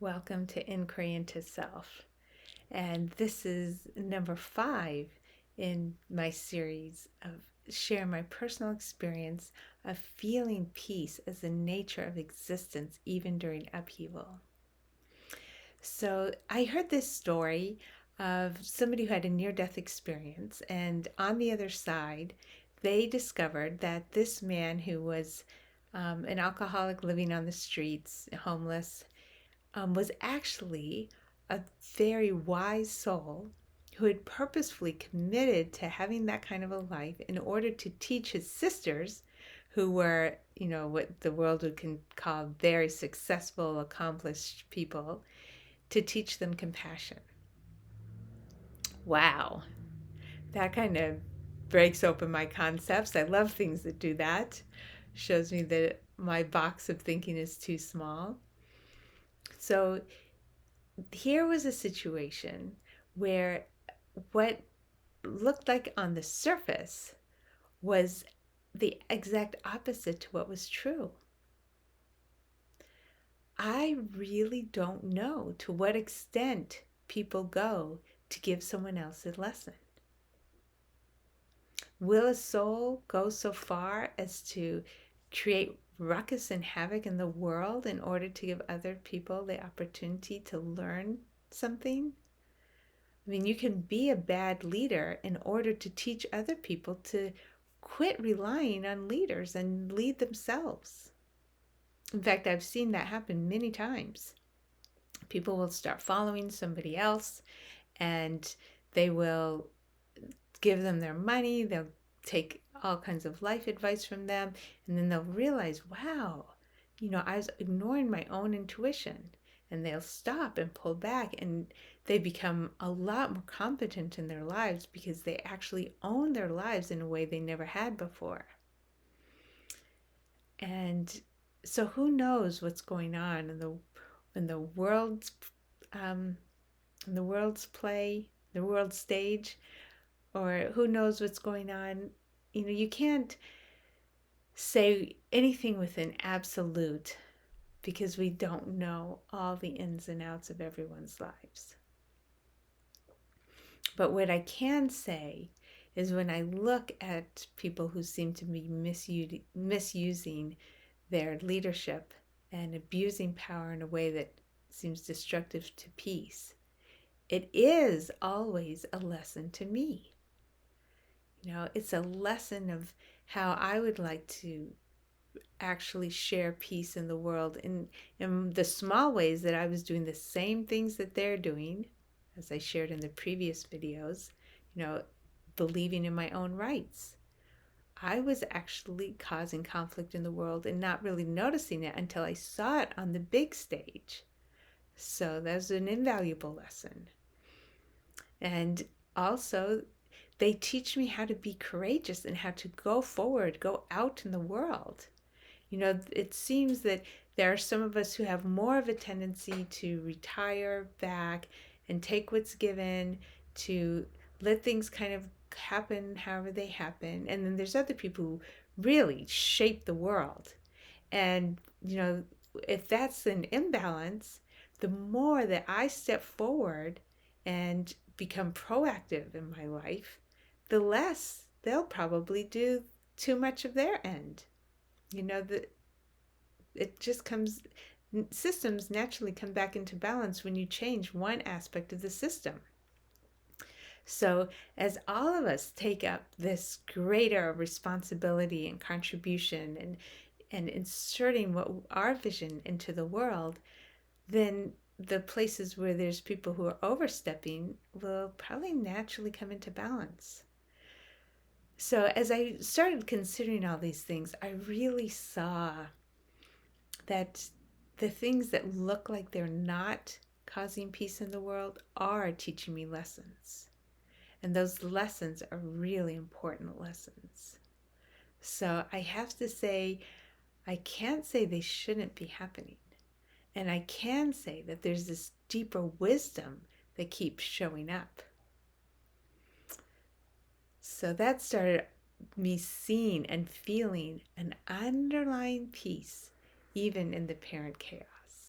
Welcome to Inquiry into Self. And this is number 5 in my series of share my personal experience of feeling peace as the nature of existence even during upheaval. So I heard this story of somebody who had a near-death experience, and on the other side, they discovered that this man who was an alcoholic living on the streets, homeless, was actually a very wise soul who had purposefully committed to having that kind of a life in order to teach his sisters, who were, what the world would call very successful, accomplished people, to teach them compassion. Wow, that kind of breaks open my concepts. I love things that do that. Shows me that my box of thinking is too small. So here was a situation where what looked like on the surface was the exact opposite to what was true. I really don't know to what extent people go to give someone else a lesson. Will a soul go so far as to create ruckus and havoc in the world in order to give other people the opportunity to learn something? I mean, you can be a bad leader in order to teach other people to quit relying on leaders and lead themselves. In fact, I've seen that happen many times. People will start following somebody else and they will give them their money, they'll take all kinds of life advice from them, and then they'll realize, wow, I was ignoring my own intuition. And they'll stop and pull back, and they become a lot more competent in their lives because they actually own their lives in a way they never had before. And so who knows what's going on in the world's play, the world stage, or who knows what's going on. You can't say anything with an absolute because we don't know all the ins and outs of everyone's lives. But what I can say is when I look at people who seem to be misusing their leadership and abusing power in a way that seems destructive to peace, it is always a lesson to me. It's a lesson of how I would like to actually share peace in the world in the small ways that I was doing the same things that they're doing, as I shared in the previous videos, believing in my own rights. I was actually causing conflict in the world and not really noticing it until I saw it on the big stage. So that's an invaluable lesson. And also, they teach me how to be courageous and how to go forward, go out in the world. It seems that there are some of us who have more of a tendency to retire back and take what's given, to let things kind of happen however they happen. And then there's other people who really shape the world. And, if that's an imbalance, the more that I step forward and become proactive in my life, the less they'll probably do too much of their end. That it just comes, systems naturally come back into balance when you change one aspect of the system. So as all of us take up this greater responsibility and contribution and inserting our vision into the world, then the places where there's people who are overstepping will probably naturally come into balance. So as I started considering all these things, I really saw that the things that look like they're not causing peace in the world are teaching me lessons. And those lessons are really important lessons. So I have to say, I can't say they shouldn't be happening. And I can say that there's this deeper wisdom that keeps showing up. So that started me seeing and feeling an underlying peace, even in the parent chaos.